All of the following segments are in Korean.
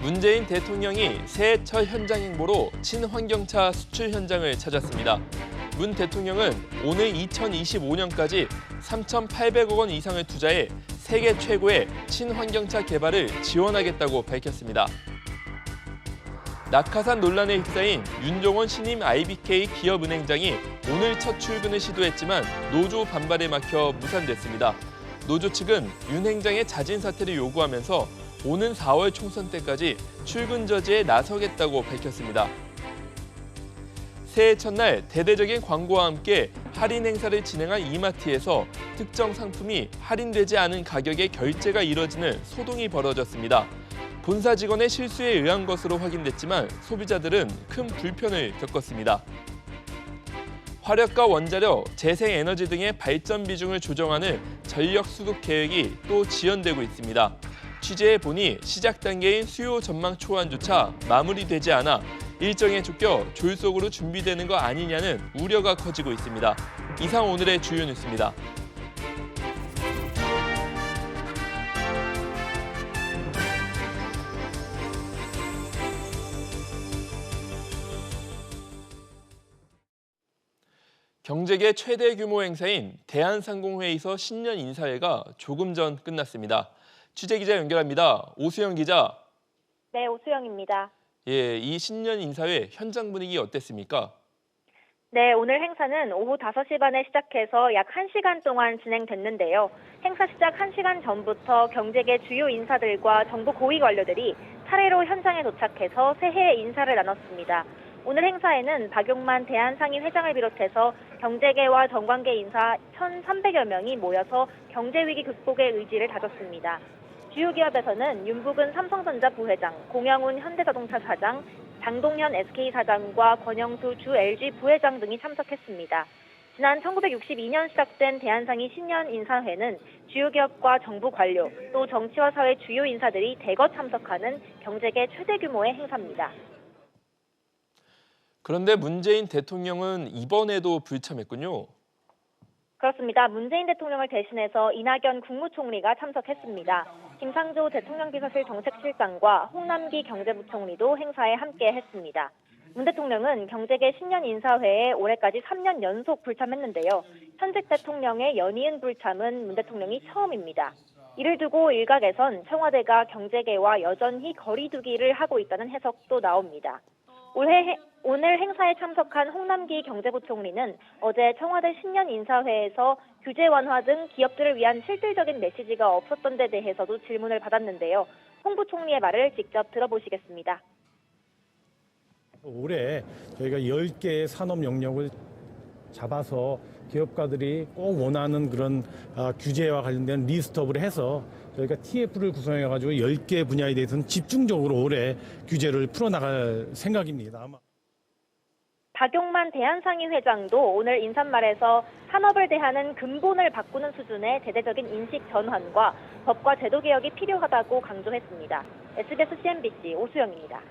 문재인 대통령이 새해 첫 현장 행보로 친환경차 수출 현장을 찾았습니다. 문 대통령은 오늘 2025년까지 3,800억 원 이상을 투자해 세계 최고의 친환경차 개발을 지원하겠다고 밝혔습니다. 낙하산 논란에 휩싸인 윤종원 신임 IBK 기업은행장이 오늘 첫 출근을 시도했지만 노조 반발에 막혀 무산됐습니다. 노조 측은 윤 행장의 자진 사퇴를 요구하면서 오는 4월 총선 때까지 출근 저지에 나서겠다고 밝혔습니다. 새해 첫날 대대적인 광고와 함께 할인 행사를 진행한 이마트에서 특정 상품이 할인되지 않은 가격에 결제가 이뤄지는 소동이 벌어졌습니다. 본사 직원의 실수에 의한 것으로 확인됐지만 소비자들은 큰 불편을 겪었습니다. 화력과 원자력, 재생에너지 등의 발전 비중을 조정하는 전력 수급 계획이 또 지연되고 있습니다. 취재해 보니 시작 단계인 수요 전망 초안조차 마무리되지 않아 일정에 쫓겨 졸속으로 준비되는 거 아니냐는 우려가 커지고 있습니다. 이상 오늘의 주요 뉴스입니다. 경제계 최대 규모 행사인 대한상공회의소 신년 인사회가 조금 전 끝났습니다. 취재기자 연결합니다. 오수영 기자. 네, 오수영입니다. 이 신년 인사회 현장 분위기 어땠습니까? 네, 오늘 행사는 오후 5시 반에 시작해서 약 1시간 동안 진행됐는데요. 행사 시작 1시간 전부터 경제계 주요 인사들과 정부 고위 관료들이 차례로 현장에 도착해서 새해 인사를 나눴습니다. 오늘 행사에는 박용만 대한상의 회장을 비롯해서 경제계와 정관계 인사 1,300여 명이 모여서 경제위기 극복의 의지를 다졌습니다. 주요 기업에서는 윤북은 삼성전자 부회장, 공영훈 현대자동차 사장, 장동현 SK 사장과 권영수 주 LG 부회장 등이 참석했습니다. 지난 1962년 시작된 대한상의 신년 인사회는 주요 기업과 정부 관료, 또 정치와 사회 주요 인사들이 대거 참석하는 경제계 최대 규모의 행사입니다. 그런데 문재인 대통령은 이번에도 불참했군요. 그렇습니다. 문재인 대통령을 대신해서 이낙연 국무총리가 참석했습니다. 김상조 대통령 비서실 정책실장과 홍남기 경제부총리도 행사에 함께했습니다. 문 대통령은 경제계 신년 인사회에 올해까지 3년 연속 불참했는데요. 현직 대통령의 연이은 불참은 문 대통령이 처음입니다. 이를 두고 일각에선 청와대가 경제계와 여전히 거리두기를 하고 있다는 해석도 나옵니다. 오늘 행사에 참석한 홍남기 경제부총리는 어제 청와대 신년 인사회에서 규제 완화 등 기업들을 위한 실질적인 메시지가 없었던 데 대해서도 질문을 받았는데요. 홍 부총리의 말을 직접 들어보시겠습니다. 올해 저희가 10개의 산업 영역을 잡아서 기업가들이 꼭 원하는 그런 규제와 관련된 리스트업을 해서 저희가 TF를 구성해가지고 10개 분야에 대해서는 집중적으로 올해 규제를 풀어나갈 생각입니다. 박용만 대한상의 회장도 오늘 인사말에서 산업을 대하는 근본을 바꾸는 수준의 대대적인 인식 전환과 법과 제도 개혁이 필요하다고 강조했습니다. SBS CNBC 오수영입니다.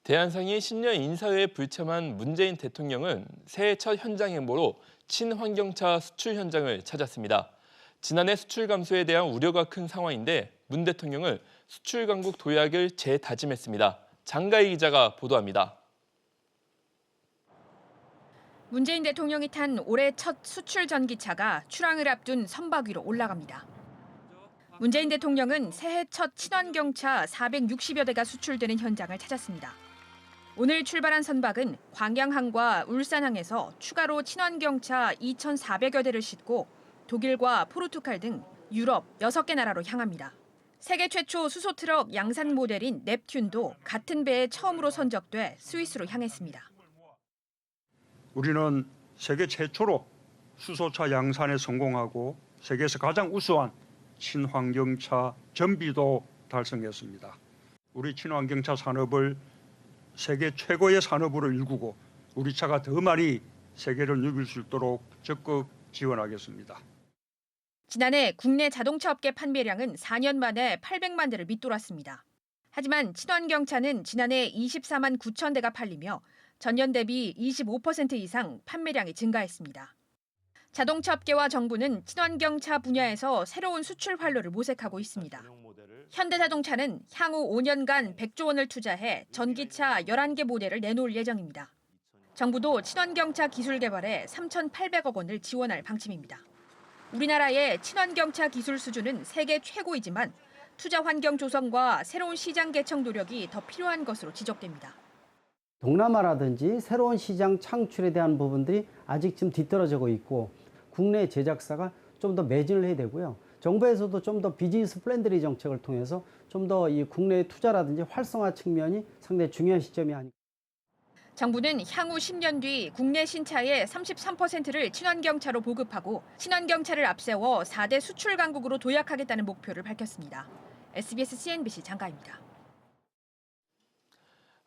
대한상의 신년 인사회에 불참한 문재인 대통령은 새해 첫 현장 행보로 친환경차 수출 현장을 찾았습니다. 지난해 수출 감소에 대한 우려가 큰 상황인데 문 대통령은 수출 강국 도약을 재다짐했습니다. 장가희 기자가 보도합니다. 문재인 대통령이 탄 올해 첫 수출 전기차가 출항을 앞둔 선박 위로 올라갑니다. 문재인 대통령은 새해 첫 친환경차 460여 대가 수출되는 현장을 찾았습니다. 오늘 출발한 선박은 광양항과 울산항에서 추가로 친환경차 2,400여 대를 싣고 독일과 포르투갈 등 유럽 6개 나라로 향합니다. 세계 최초 수소 트럭 양산 모델인 넵튠도 같은 배에 처음으로 선적돼 스위스로 향했습니다. 우리는 세계 최초로 수소차 양산에 성공하고 세계에서 가장 우수한 친환경차 전비도 달성했습니다. 우리 친환경차 산업을 세계 최고의 산업으로 일구고 우리 차가 더 많이 세계를 누빌 수 있도록 적극 지원하겠습니다. 지난해 국내 자동차 업계 판매량은 4년 만에 800만 대를 밑돌았습니다. 하지만 친환경차는 지난해 24만 9천 대가 팔리며 전년 대비 25% 이상 판매량이 증가했습니다. 자동차 업계와 정부는 친환경차 분야에서 새로운 수출 활로를 모색하고 있습니다. 현대자동차는 향후 5년간 100조 원을 투자해 전기차 11개 모델을 내놓을 예정입니다. 정부도 친환경차 기술 개발에 3,800억 원을 지원할 방침입니다. 우리나라의 친환경차 기술 수준은 세계 최고이지만 투자 환경 조성과 새로운 시장 개척 노력이 더 필요한 것으로 지적됩니다. 동남아라든지 새로운 시장 창출에 대한 부분들이 아직 좀 뒤떨어지고 있고 국내 제작사가 좀 더 매진을 해야 되고요. 정부에서도 좀 더 비즈니스 플랜드리 정책을 통해서 좀 더 이 국내 투자라든지 활성화 측면이 상당히 중요한 시점이 아닐까. 정부는 향후 10년 뒤 국내 신차의 33%를 친환경차로 보급하고 친환경차를 앞세워 4대 수출 강국으로 도약하겠다는 목표를 밝혔습니다. SBS CNBC 장가입니다.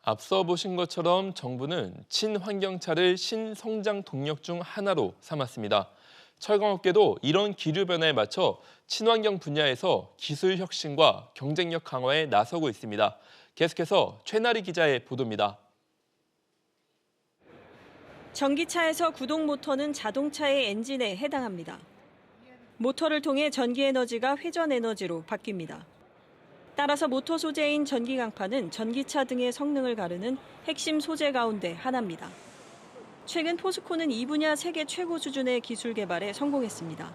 앞서 보신 것처럼 정부는 친환경차를 신성장 동력 중 하나로 삼았습니다. 철강업계도 이런 기류 변화에 맞춰 친환경 분야에서 기술 혁신과 경쟁력 강화에 나서고 있습니다. 계속해서 최나리 기자의 보도입니다. 전기차에서 구동 모터는 자동차의 엔진에 해당합니다. 모터를 통해 전기 에너지가 회전 에너지로 바뀝니다. 따라서 모터 소재인 전기 강판은 전기차 등의 성능을 가르는 핵심 소재 가운데 하나입니다. 최근 포스코는 이 분야 세계 최고 수준의 기술 개발에 성공했습니다.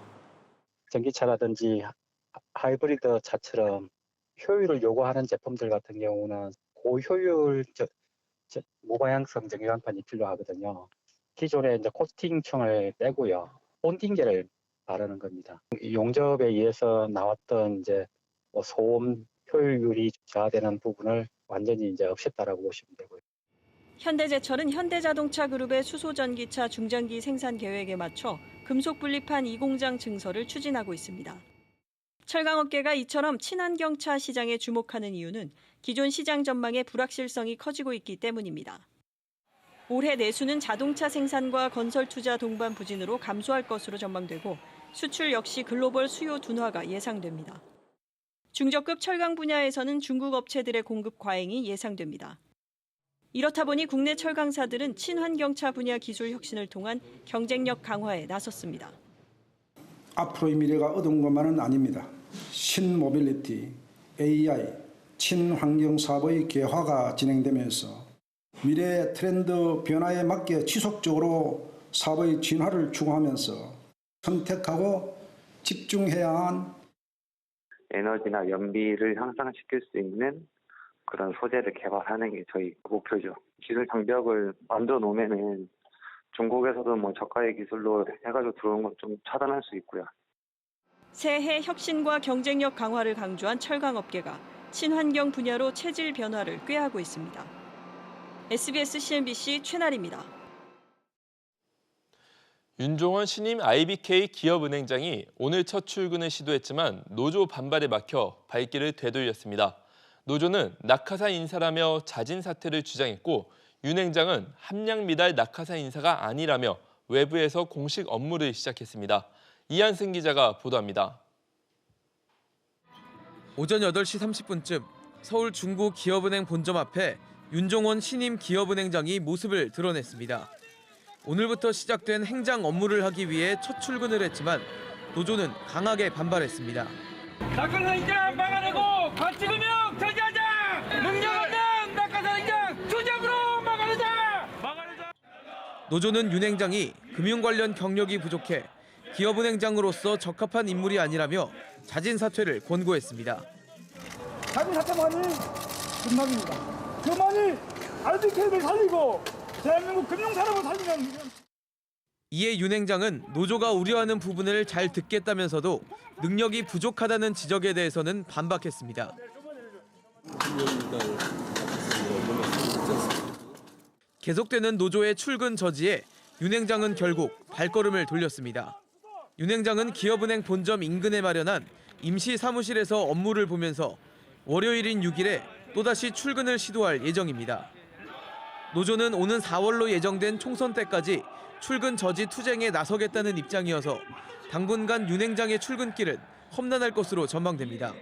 전기차라든지 하이브리드 차처럼 효율을 요구하는 제품들 같은 경우는 고효율 무방향성 전기 강판이 필요하거든요. 기존에 이제 코팅층을 빼고요, 본딩제를 바르는 겁니다. 용접에 의해서 나왔던 이제 소음 효율이 저하되는 부분을 완전히 이제 없앴다라고 보시면 되고요. 현대제철은 현대자동차 그룹의 수소전기차 중장기 생산 계획에 맞춰 금속 분리판 2공장 증설을 추진하고 있습니다. 철강업계가 이처럼 친환경차 시장에 주목하는 이유는 기존 시장 전망의 불확실성이 커지고 있기 때문입니다. 올해 내수는 자동차 생산과 건설 투자 동반 부진으로 감소할 것으로 전망되고 수출 역시 글로벌 수요 둔화가 예상됩니다. 중저급 철강 분야에서는 중국 업체들의 공급 과잉이 예상됩니다. 이렇다 보니 국내 철강사들은 친환경차 분야 기술 혁신을 통한 경쟁력 강화에 나섰습니다. 앞으로의 미래가 어두운 것만은 아닙니다. 신모빌리티, AI, 친환경 사업의 개화가 진행되면서 미래의 트렌드 변화에 맞게 지속적으로 사업의 진화를 추구하면서 선택하고 집중해야 한 에너지나 연비를 향상시킬 수 있는 그런 소재를 개발하는 게 저희 목표죠. 기술 장벽을 만들어 놓으면은 중국에서도 뭐 저가의 기술로 해가지고 들어오는 건 좀 차단할 수 있고요. 새해 혁신과 경쟁력 강화를 강조한 철강업계가 친환경 분야로 체질 변화를 꾀하고 있습니다. SBS CNBC 최나리입니다. 윤종원 신임 IBK 기업은행장이 오늘 첫 출근을 시도했지만 노조 반발에 막혀 발길을 되돌렸습니다. 노조는 낙하산 인사라며 자진 사퇴를 주장했고 윤 행장은 함량 미달 낙하산 인사가 아니라며 외부에서 공식 업무를 시작했습니다. 이한승 기자가 보도합니다. 오전 8시 30분쯤 서울 중구기업은행 본점 앞에 윤종원 신임 기업은행장이 모습을 드러냈습니다. 오늘부터 시작된 행장 업무를 하기 위해 첫 출근을 했지만 노조는 강하게 반발했습니다. 낙하산 인장 막아내고 과치금융 저지하자! 능력 없는 낙하산 인장 주장으로 막아내자! 노조는 윤 행장이 금융 관련 경력이 부족해 기업은행장으로서 적합한 인물이 아니라며 자진 사퇴를 권고했습니다. 자진 사퇴만이 금막입니다. 그만이 IBK를 살리고 대한민국 금융산업을 살리면. 이에 윤 행장은 노조가 우려하는 부분을 잘 듣겠다면서도 능력이 부족하다는 지적에 대해서는 반박했습니다. 계속되는 노조의 출근 저지에 윤 행장은 결국 발걸음을 돌렸습니다. 윤 행장은 기업은행 본점 인근에 마련한 임시 사무실에서 업무를 보면서 월요일인 6일에 또다시 출근을 시도할 예정입니다. 노조는 오는 4월로 예정된 총선 때까지 출근 저지 투쟁에 나서겠다는 입장이어서 당분간 윤 행장의 출근길은 험난할 것으로 전망됩니다.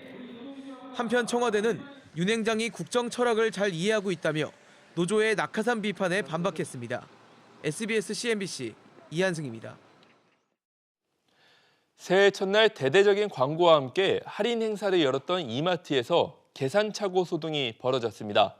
한편 청와대는 윤 행장이 국정 철학을 잘 이해하고 있다며 노조의 낙하산 비판에 반박했습니다. SBS CNBC 이한승입니다. 새해 첫날 대대적인 광고와 함께 할인 행사를 열었던 이마트에서 계산착오 소동이 벌어졌습니다.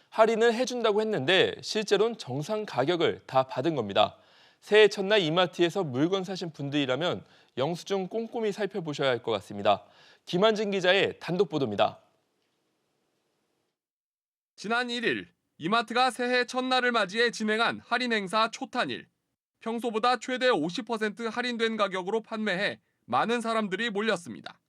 할인을 해준다고 했는데 실제로는 정상 가격을 다 받은 겁니다. 새해 첫날 이마트에서 물건 사신 분들이라면 영수증 꼼꼼히 살펴보셔야 할 것 같습니다. 김한진 기자의 단독 보도입니다. 지난 1일 이마트가 새해 첫날을 맞이해 진행한 할인 행사 초탄일. 평소보다 최대 50% 할인된 가격으로 판매해 많은 사람들이 몰렸습니다.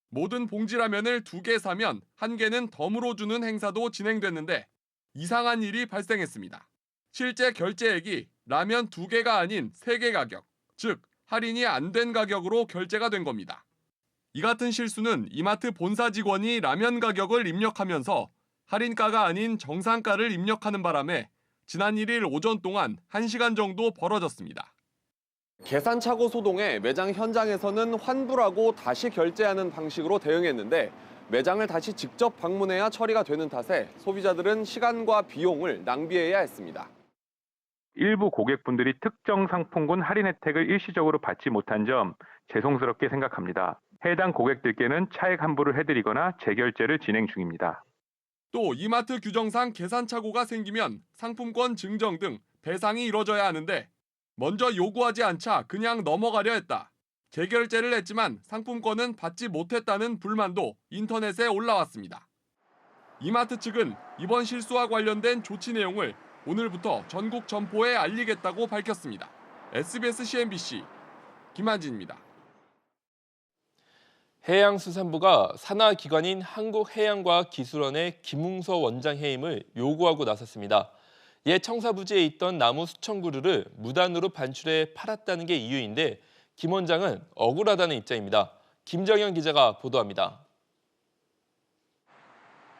모든 봉지라면을 2개 사면 1개는 덤으로 주는 행사도 진행됐는데 이상한 일이 발생했습니다. 실제 결제액이 라면 2개가 아닌 3개 가격, 즉 할인이 안 된 가격으로 결제가 된 겁니다. 이 같은 실수는 이마트 본사 직원이 라면 가격을 입력하면서 할인가가 아닌 정상가를 입력하는 바람에 지난 1일 오전 동안 1시간 정도 벌어졌습니다. 계산착오 소동에 매장 현장에서는 환불하고 다시 결제하는 방식으로 대응했는데 매장을 다시 직접 방문해야 처리가 되는 탓에 소비자들은 시간과 비용을 낭비해야 했습니다. 일부 고객분들이 특정 상품군 할인 혜택을 일시적으로 받지 못한 점 죄송스럽게 생각합니다. 해당 고객들께는 차액 환불을 해드리거나 재결제를 진행 중입니다. 또 이마트 규정상 계산착오가 생기면 상품권 증정 등 배상이 이뤄져야 하는데 먼저 요구하지 않자 그냥 넘어가려 했다. 재결제를 했지만 상품권은 받지 못했다는 불만도 인터넷에 올라왔습니다. 이마트 측은 이번 실수와 관련된 조치 내용을 오늘부터 전국 점포에 알리겠다고 밝혔습니다. SBS CNBC 김한진입니다. 해양수산부가 산하기관인 한국해양과학기술원의 김웅서 원장 해임을 요구하고 나섰습니다. 옛 청사부지에 있던 나무 수천 그루를 무단으로 반출해 팔았다는 게 이유인데 김 원장은 억울하다는 입장입니다. 김정현 기자가 보도합니다.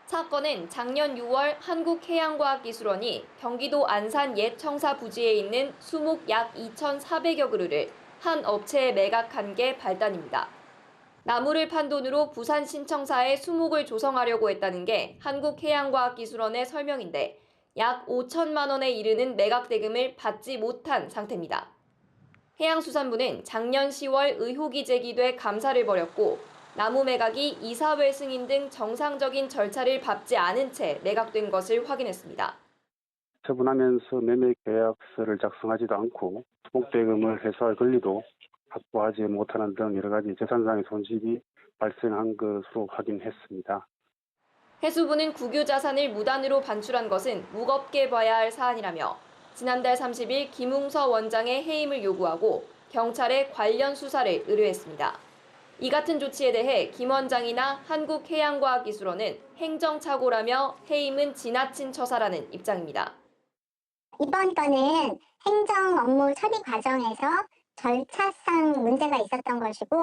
사건은 작년 6월 한국해양과학기술원이 경기도 안산 옛 청사부지에 있는 수목 약 2,400여 그루를 한 업체에 매각한 게 발단입니다. 나무를 판 돈으로 부산 신청사에 수목을 조성하려고 했다는 게 한국해양과학기술원의 설명인데 약 5천만 원에 이르는 매각 대금을 받지 못한 상태입니다. 해양수산부는 작년 10월 의혹이 제기돼 감사를 벌였고 나무 매각이 이사회 승인 등 정상적인 절차를 밟지 않은 채 매각된 것을 확인했습니다. 처분하면서 매매 계약서를 작성하지도 않고 수목 대금을 회수할 권리도 확보하지 못하는 등 여러 가지 재산상의 손실이 발생한 것으로 확인했습니다. 해수부는 국유 자산을 무단으로 반출한 것은 무겁게 봐야 할 사안이라며 지난달 30일 김웅서 원장의 해임을 요구하고 경찰에 관련 수사를 의뢰했습니다. 이 같은 조치에 대해 김 원장이나 한국해양과학기술원은 행정착오라며 해임은 지나친 처사라는 입장입니다. 이번 건은 행정 업무 처리 과정에서 절차상 문제가 있었던 것이고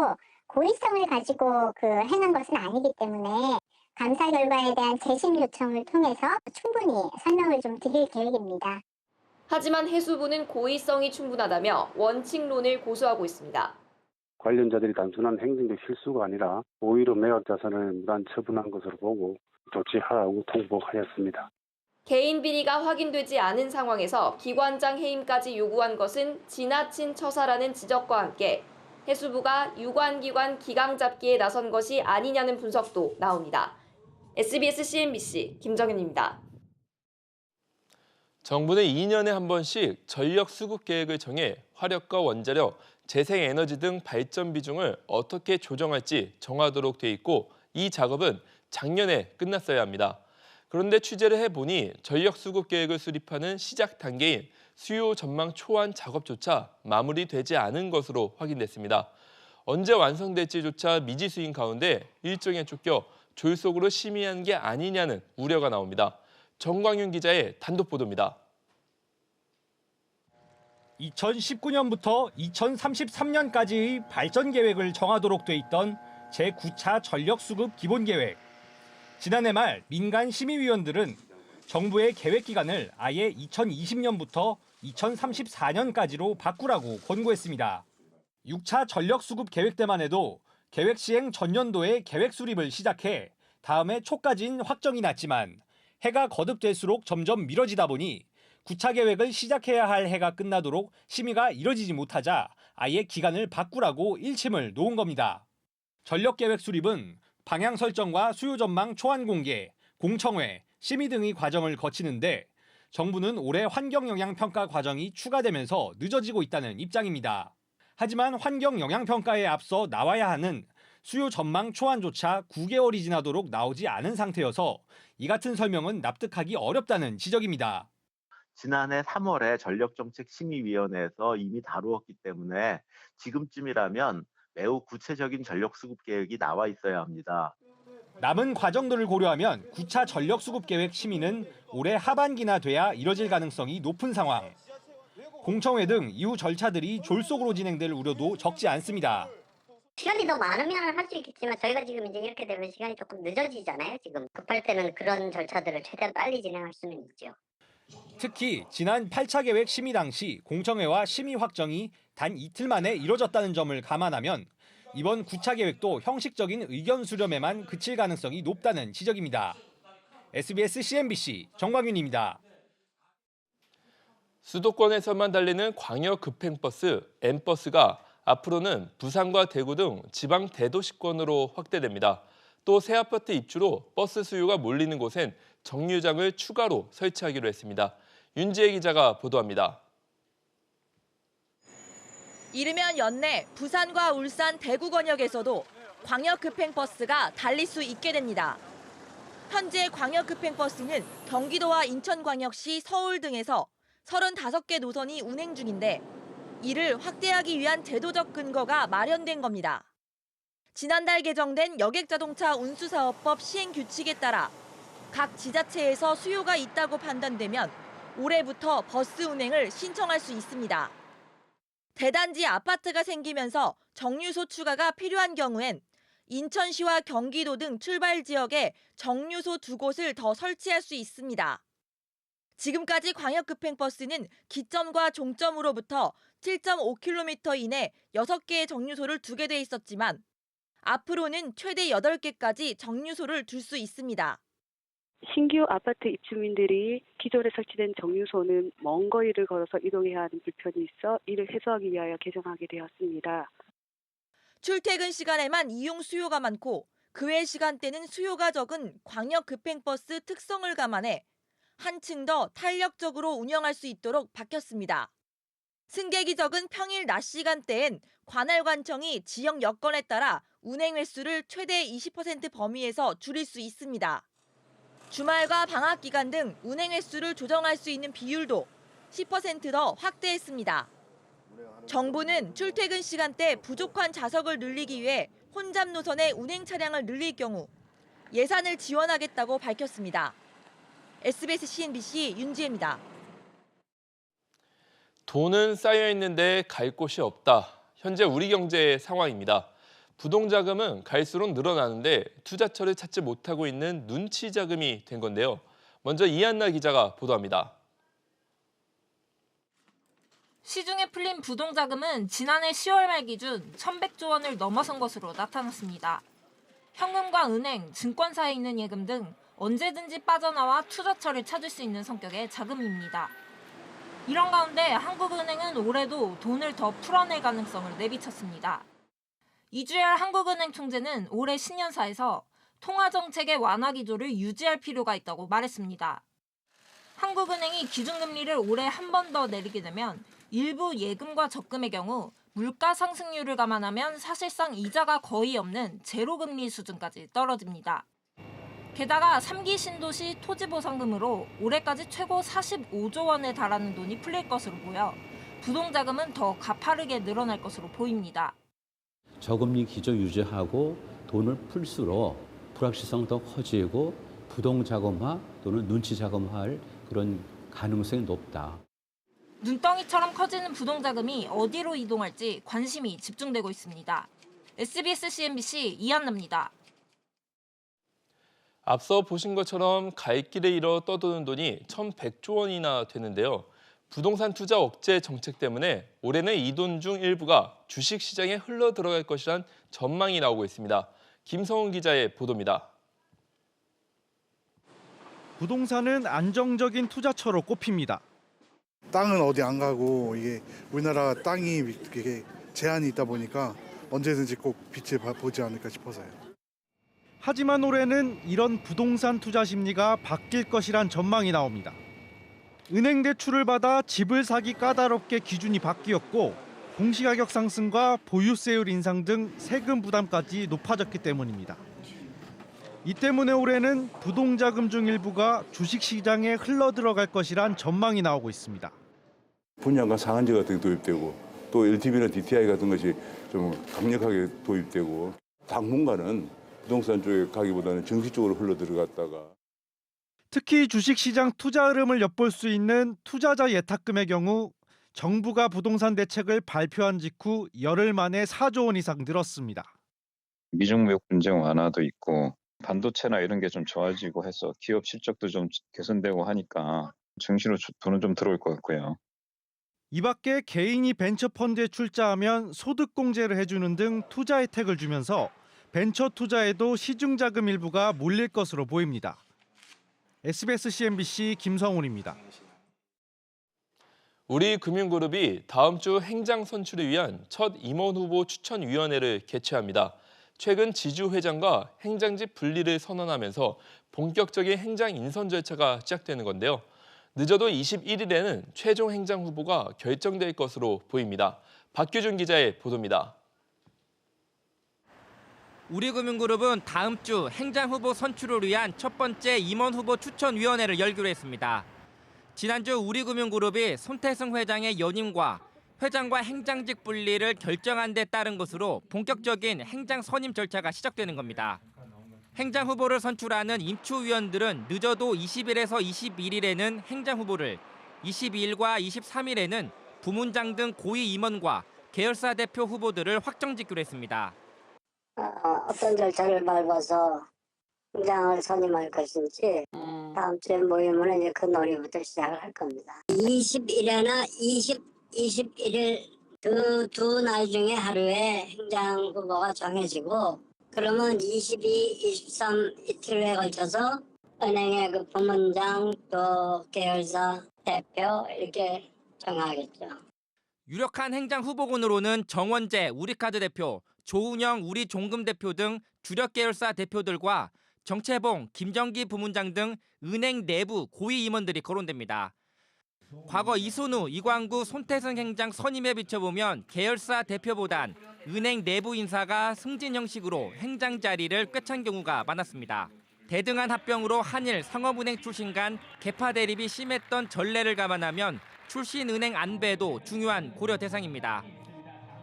고의성을 가지고 행한 것은 아니기 때문에 감사 결과에 대한 재심 요청을 통해서 충분히 설명을 좀 드릴 계획입니다. 하지만 해수부는 고의성이 충분하다며 원칙론을 고수하고 있습니다. 관련자들이 단순한 행정적 실수가 아니라 고의로 매각 자산을 무단 처분한 것으로 보고 조치하라고 통보하였습니다. 개인 비리가 확인되지 않은 상황에서 기관장 해임까지 요구한 것은 지나친 처사라는 지적과 함께 해수부가 유관기관 기강 잡기에 나선 것이 아니냐는 분석도 나옵니다. SBS CNBC 김정현입니다. 정부는 2년에 한 번씩 전력 수급 계획을 정해 화력과 원자력, 재생에너지 등 발전 비중을 어떻게 조정할지 정하도록 돼 있고 이 작업은 작년에 끝났어야 합니다. 그런데 취재를 해보니 전력 수급 계획을 수립하는 시작 단계인 수요 전망 초안 작업조차 마무리되지 않은 것으로 확인됐습니다. 언제 완성될지조차 미지수인 가운데 일정에 쫓겨 졸속으로 심의한 게 아니냐는 우려가 나옵니다. 정광윤 기자의 단독 보도입니다. 2019년부터 2033년까지의 발전 계획을 정하도록 돼 있던 제9차 전력 수급 기본 계획. 지난해 말 민간 심의위원들은 정부의 계획 기간을 아예 2020년부터 2034년까지로 바꾸라고 권고했습니다. 6차 전력 수급 계획 때만 해도 계획 시행 전년도에 계획 수립을 시작해 다음해 초까지는 확정이 났지만 해가 거듭될수록 점점 미뤄지다 보니 구차 계획을 시작해야 할 해가 끝나도록 심의가 이뤄지지 못하자 아예 기간을 바꾸라고 일침을 놓은 겁니다. 전력계획 수립은 방향 설정과 수요 전망 초안 공개, 공청회, 심의 등의 과정을 거치는데 정부는 올해 환경영향평가 과정이 추가되면서 늦어지고 있다는 입장입니다. 하지만 환경영향평가에 앞서 나와야 하는 수요 전망 초안조차 9개월이 지나도록 나오지 않은 상태여서 이 같은 설명은 납득하기 어렵다는 지적입니다. 지난해 3월에 전력정책심의위원회에서 이미 다루었기 때문에 지금쯤이라면 매우 구체적인 전력수급 계획이 나와 있어야 합니다. 남은 과정들을 고려하면 9차 전력수급계획 심의는 올해 하반기나 돼야 이뤄질 가능성이 높은 상황. 공청회 등 이후 절차들이 졸속으로 진행될 우려도 적지 않습니다. 시간이 더 많으면 할 수 있겠지만 저희가 지금 이제 이렇게 되면 시간이 조금 늦어지잖아요. 지금 급할 때는 그런 절차들을 최대한 빨리 진행할 수는 있죠. 특히 지난 8차 계획 심의 당시 공청회와 심의 확정이 단 이틀 만에 이뤄졌다는 점을 감안하면 이번 9차 계획도 형식적인 의견 수렴에만 그칠 가능성이 높다는 지적입니다. SBS CNBC 정광윤입니다. 수도권에서만 달리는 광역 급행버스 M버스가 앞으로는 부산과 대구 등 지방 대도시권으로 확대됩니다. 또 새 아파트 입주로 버스 수요가 몰리는 곳엔 정류장을 추가로 설치하기로 했습니다. 윤지혜 기자가 보도합니다. 이르면 연내 부산과 울산 대구 권역에서도 광역급행버스가 달릴 수 있게 됩니다. 현재 광역급행버스는 경기도와 인천광역시, 서울 등에서 35개 노선이 운행 중인데 이를 확대하기 위한 제도적 근거가 마련된 겁니다. 지난달 개정된 여객자동차 운수사업법 시행규칙에 따라 각 지자체에서 수요가 있다고 판단되면 올해부터 버스 운행을 신청할 수 있습니다. 대단지 아파트가 생기면서 정류소 추가가 필요한 경우엔 인천시와 경기도 등 출발 지역에 정류소 2곳을 더 설치할 수 있습니다. 지금까지 광역급행버스는 기점과 종점으로부터 7.5km 이내 6개의 정류소를 두게 돼 있었지만 앞으로는 최대 8개까지 정류소를 둘 수 있습니다. 신규 아파트 입주민들이 기존에 설치된 정류소는 먼 거리를 걸어서 이동해야 하는 불편이 있어 이를 해소하기 위하여 개정하게 되었습니다. 출퇴근 시간에만 이용 수요가 많고 그 외 시간대는 수요가 적은 광역급행버스 특성을 감안해 한층 더 탄력적으로 운영할 수 있도록 바뀌었습니다. 승객이 적은 평일 낮 시간대엔 관할관청이 지역 여건에 따라 운행 횟수를 최대 20% 범위에서 줄일 수 있습니다. 주말과 방학 기간 등 운행 횟수를 조정할 수 있는 비율도 10% 더 확대했습니다. 정부는 출퇴근 시간대 부족한 좌석을 늘리기 위해 혼잡 노선의 운행 차량을 늘릴 경우 예산을 지원하겠다고 밝혔습니다. SBS CNBC 윤지혜입니다. 돈은 쌓여 있는데 갈 곳이 없다. 현재 우리 경제의 상황입니다. 부동자금은 갈수록 늘어나는데 투자처를 찾지 못하고 있는 눈치 자금이 된 건데요. 먼저 이한나 기자가 보도합니다. 시중에 풀린 부동자금은 지난해 10월 말 기준 1,100조 원을 넘어선 것으로 나타났습니다. 현금과 은행, 증권사에 있는 예금 등 언제든지 빠져나와 투자처를 찾을 수 있는 성격의 자금입니다. 이런 가운데 한국은행은 올해도 돈을 더 풀어낼 가능성을 내비쳤습니다. 이주열 한국은행 총재는 올해 신년사에서 통화정책의 완화 기조를 유지할 필요가 있다고 말했습니다. 한국은행이 기준금리를 올해 한 번 더 내리게 되면 일부 예금과 적금의 경우 물가 상승률을 감안하면 사실상 이자가 거의 없는 제로금리 수준까지 떨어집니다. 게다가 3기 신도시 토지보상금으로 올해까지 최고 45조 원에 달하는 돈이 풀릴 것으로 보여 부동자금은 더 가파르게 늘어날 것으로 보입니다. 저금리 기조 유지하고 돈을 풀수록 불확실성 더 커지고 부동자금화 또는 눈치자금화할 그런 가능성이 높다. 눈덩이처럼 커지는 부동자금이 어디로 이동할지 관심이 집중되고 있습니다. SBS CNBC 이한나입니다. 앞서 보신 것처럼 갈 길에 잃어 떠도는 돈이 1,100조 원이나 되는데요. 부동산 투자 억제 정책 때문에 올해는 이 돈 중 일부가 주식시장에 흘러 들어갈 것이란 전망이 나오고 있습니다. 김성훈 기자의 보도입니다. 부동산은 안정적인 투자처로 꼽힙니다. 땅은 어디 안 가고 이게 우리나라 땅이 이게 제한이 있다 보니까 언제든지 꼭 빛을 보지 않을까 싶어서요. 하지만 올해는 이런 부동산 투자 심리가 바뀔 것이란 전망이 나옵니다. 은행 대출을 받아 집을 사기 까다롭게 기준이 바뀌었고 공시가격 상승과 보유세율 인상 등 세금 부담까지 높아졌기 때문입니다. 이 때문에 올해는 부동자금 중 일부가 주식시장에 흘러들어갈 것이란 전망이 나오고 있습니다. 분양가 상한제 같은 게 도입되고 또 LTV나 DTI 같은 것이 좀 강력하게 도입되고 당분간은 부동산 쪽에 가기보다는 정시 쪽으로 흘러들어갔다가 특히 주식시장 투자 흐름을 엿볼 수 있는 투자자 예탁금의 경우 정부가 부동산 대책을 발표한 직후 열흘 만에 4조 원 이상 늘었습니다. 미중무역 분쟁 완화도 있고 반도체나 이런 게 좀 좋아지고 해서 기업 실적도 좀 개선되고 하니까 증시로 돈은 좀 들어올 것 같고요. 이 밖에 개인이 벤처펀드에 출자하면 소득공제를 해주는 등 투자 혜택을 주면서 벤처 투자에도 시중자금 일부가 몰릴 것으로 보입니다. SBS CNBC 김성훈입니다. 우리금융그룹이 다음 주 행장 선출을 위한 첫 임원후보 추천위원회를 개최합니다. 최근 지주 회장과 행장직 분리를 선언하면서 본격적인 행장 인선 절차가 시작되는 건데요. 늦어도 21일에는 최종 행장 후보가 결정될 것으로 보입니다. 박규준 기자의 보도입니다. 우리금융그룹은 다음 주 행장 후보 선출을 위한 첫 번째 임원 후보 추천위원회를 열기로 했습니다. 지난주 우리금융그룹이 손태승 회장의 연임과 회장과 행장직 분리를 결정한 데 따른 것으로 본격적인 행장 선임 절차가 시작되는 겁니다. 행장 후보를 선출하는 임추위원들은 늦어도 20일에서 21일에는 행장 후보를, 22일과 23일에는 부문장 등 고위 임원과 계열사 대표 후보들을 확정짓기로 했습니다. 어떤 절차를 밟아서 행장을 선임할 것인지 다음 주에 모이면 이제 그 놀이부터 시작을 할 겁니다. 20일이나 21일 두 날 중에 하루에 행장 후보가 정해지고 그러면 22, 23 이틀에 걸쳐서 은행의 그 부문장 또 계열사 대표 이렇게 정하겠죠. 유력한 행장 후보군으로는 정원재 우리카드 대표, 조은영 우리종금 대표 등 주력 계열사 대표들과 정채봉, 김정기 부문장 등 은행 내부 고위 임원들이 거론됩니다. 과거 이순우, 이광구, 손태승 행장 선임에 비춰보면 계열사 대표보단 은행 내부 인사가 승진 형식으로 행장 자리를 꿰찬 경우가 많았습니다. 대등한 합병으로 한일, 상업은행 출신 간 계파 대립이 심했던 전례를 감안하면 출신 은행 안배도 중요한 고려 대상입니다.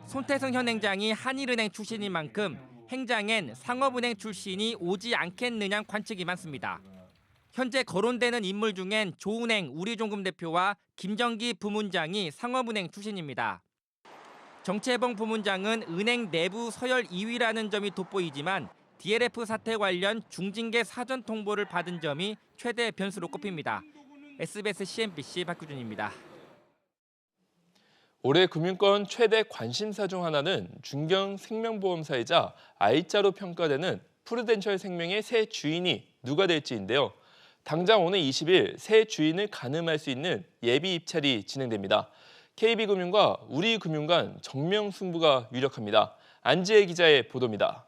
손태승 현 행장이 한일은행 출신인 만큼 행장엔 상업은행 출신이 오지 않겠느냐는 관측이 많습니다. 현재 거론되는 인물 중엔 조은행 우리종금 대표와 김정기 부문장이 상업은행 출신입니다. 정채봉 부문장은 은행 내부 서열 2위라는 점이 돋보이지만 DLF 사태 관련 중징계 사전 통보를 받은 점이 최대 변수로 꼽힙니다. SBS CNBC 박규준입니다. 올해 금융권 최대 관심사 중 하나는 중견 생명보험사이자 I자로 평가되는 프루덴셜 생명의 새 주인이 누가 될지인데요. 당장 오늘 20일 새 주인을 가늠할 수 있는 예비 입찰이 진행됩니다. KB금융과 우리금융 간 정명 승부가 유력합니다. 안지혜 기자의 보도입니다.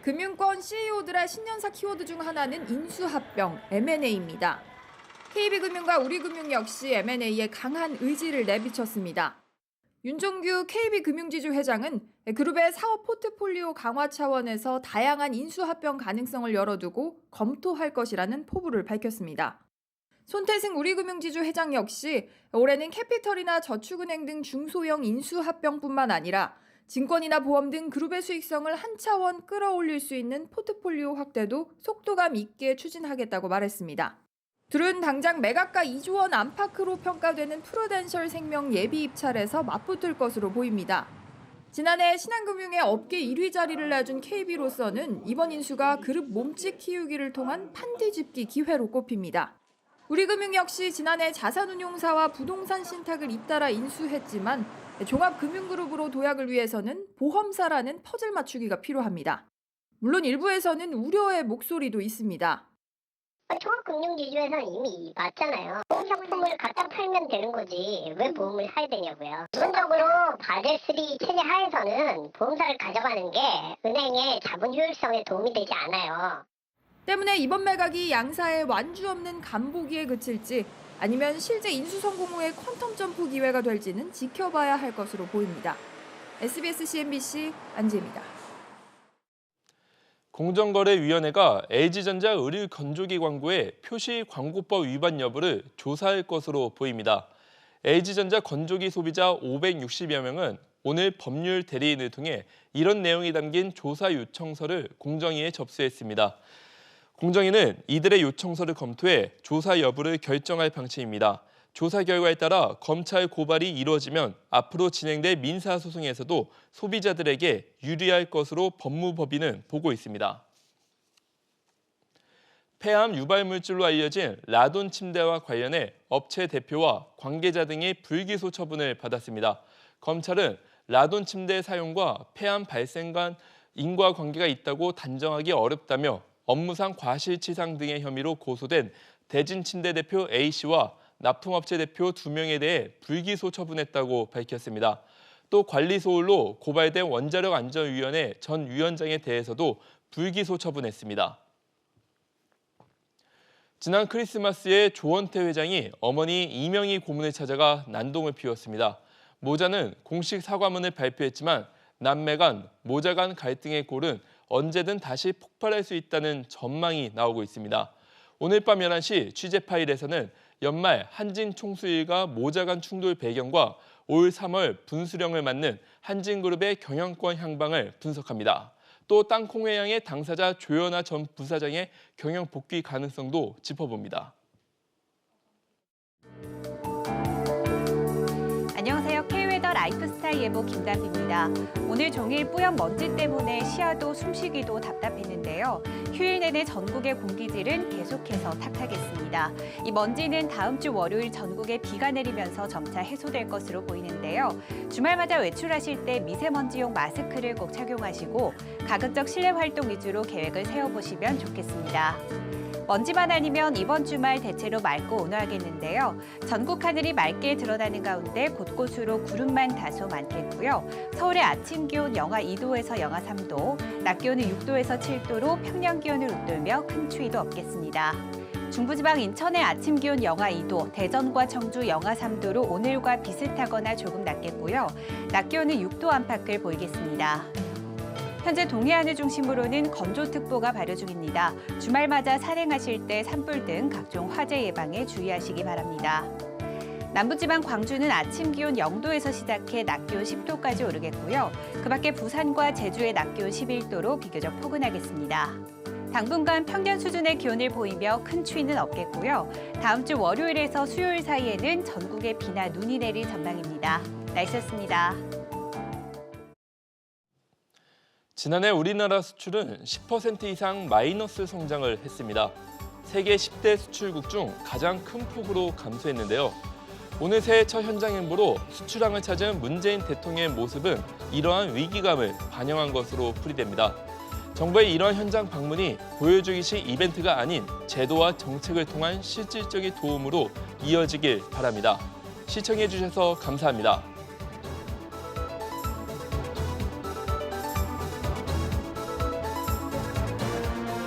금융권 CEO들의 신년사 키워드 중 하나는 인수합병, M&A입니다. KB금융과 우리금융 역시 M&A에 강한 의지를 내비쳤습니다. 윤종규 KB금융지주 회장은 그룹의 사업 포트폴리오 강화 차원에서 다양한 인수합병 가능성을 열어두고 검토할 것이라는 포부를 밝혔습니다. 손태승 우리금융지주 회장 역시 올해는 캐피털이나 저축은행 등 중소형 인수합병뿐만 아니라 증권이나 보험 등 그룹의 수익성을 한 차원 끌어올릴 수 있는 포트폴리오 확대도 속도감 있게 추진하겠다고 말했습니다. 둘은 당장 매각가 2조 원 안팎으로 평가되는 프루덴셜 생명 예비 입찰에서 맞붙을 것으로 보입니다. 지난해 신한금융의 업계 1위 자리를 내준 KB로서는 이번 인수가 그룹 몸집 키우기를 통한 판뒤집기 기회로 꼽힙니다. 우리금융 역시 지난해 자산운용사와 부동산 신탁을 잇따라 인수했지만 종합금융그룹으로 도약을 위해서는 보험사라는 퍼즐 맞추기가 필요합니다. 물론 일부에서는 우려의 목소리도 있습니다. 종합금융지주에서는 이미 맞잖아요. 보험상품을 갖다 팔면 되는 거지 왜 보험을 사야 되냐고요. 기본적으로 바젤3 체제 하에서는 보험사를 가져가는 게 은행의 자본 효율성에 도움이 되지 않아요. 때문에 이번 매각이 양사의 완주 없는 간보기에 그칠지 아니면 실제 인수 성공 후의 퀀텀 점프 기회가 될지는 지켜봐야 할 것으로 보입니다. SBS CNBC 안지혜입니다. 공정거래위원회가 LG전자 의류 건조기 광고의 표시 광고법 위반 여부를 조사할 것으로 보입니다. LG전자 건조기 소비자 560여 명은 오늘 법률 대리인을 통해 이런 내용이 담긴 조사 요청서를 공정위에 접수했습니다. 공정위는 이들의 요청서를 검토해 조사 여부를 결정할 방침입니다. 조사 결과에 따라 검찰 고발이 이루어지면 앞으로 진행될 민사소송에서도 소비자들에게 유리할 것으로 법무법인은 보고 있습니다. 폐암 유발물질로 알려진 라돈 침대와 관련해 업체 대표와 관계자 등이 불기소 처분을 받았습니다. 검찰은 라돈 침대 사용과 폐암 발생 간 인과관계가 있다고 단정하기 어렵다며 업무상 과실치상 등의 혐의로 고소된 대진침대 대표 A씨와 납품업체 대표 2명에 대해 불기소 처분했다고 밝혔습니다. 또 관리소홀로 고발된 원자력안전위원회 전 위원장에 대해서도 불기소 처분했습니다. 지난 크리스마스에 조원태 회장이 어머니 이명희 고문을 찾아가 난동을 피웠습니다. 모자는 공식 사과문을 발표했지만 남매 간, 모자 간 갈등의 골은 언제든 다시 폭발할 수 있다는 전망이 나오고 있습니다. 오늘 밤 11시 취재 파일에서는 연말 한진 총수일가 모자 간 충돌 배경과 올 3월 분수령을 맞는 한진그룹의 경영권 향방을 분석합니다. 또 땅콩회양의 당사자 조현아 전 부사장의 경영 복귀 가능성도 짚어봅니다. 안녕하세요. K웨더 라이프스타일 예보 김다비입니다. 오늘 종일 뿌연 먼지 때문에 시야도 숨쉬기도 답답했는데요. 휴일 내내 전국의 공기질은 계속해서 탁탁했습니다. 이 먼지는 다음 주 월요일 전국에 비가 내리면서 점차 해소될 것으로 보이는데요. 주말마다 외출하실 때 미세먼지용 마스크를 꼭 착용하시고 가급적 실내 활동 위주로 계획을 세워보시면 좋겠습니다. 먼지만 아니면 이번 주말 대체로 맑고 온화하겠는데요. 전국 하늘이 맑게 드러나는 가운데 곳곳으로 구름만 다소 많겠고요. 서울의 아침 기온 영하 2도에서 영하 3도, 낮 기온은 6도에서 7도로 평년 기온을 웃돌며 큰 추위도 없겠습니다. 중부지방 인천의 아침 기온 영하 2도, 대전과 청주 영하 3도로 오늘과 비슷하거나 조금 낮겠고요. 낮 기온은 6도 안팎을 보이겠습니다. 현재 동해안을 중심으로는 건조특보가 발효 중입니다. 주말 맞아 산행하실 때 산불 등 각종 화재 예방에 주의하시기 바랍니다. 남부지방 광주는 아침 기온 0도에서 시작해 낮 기온 10도까지 오르겠고요. 그 밖에 부산과 제주의 낮 기온 11도로 비교적 포근하겠습니다. 당분간 평년 수준의 기온을 보이며 큰 추위는 없겠고요. 다음 주 월요일에서 수요일 사이에는 전국에 비나 눈이 내릴 전망입니다. 날씨였습니다. 지난해 우리나라 수출은 10% 이상 마이너스 성장을 했습니다. 세계 10대 수출국 중 가장 큰 폭으로 감소했는데요. 오늘 새해 첫 현장 행보로 수출항을 찾은 문재인 대통령의 모습은 이러한 위기감을 반영한 것으로 풀이됩니다. 정부의 이러한 현장 방문이 보여주기식 이벤트가 아닌 제도와 정책을 통한 실질적인 도움으로 이어지길 바랍니다. 시청해 주셔서 감사합니다.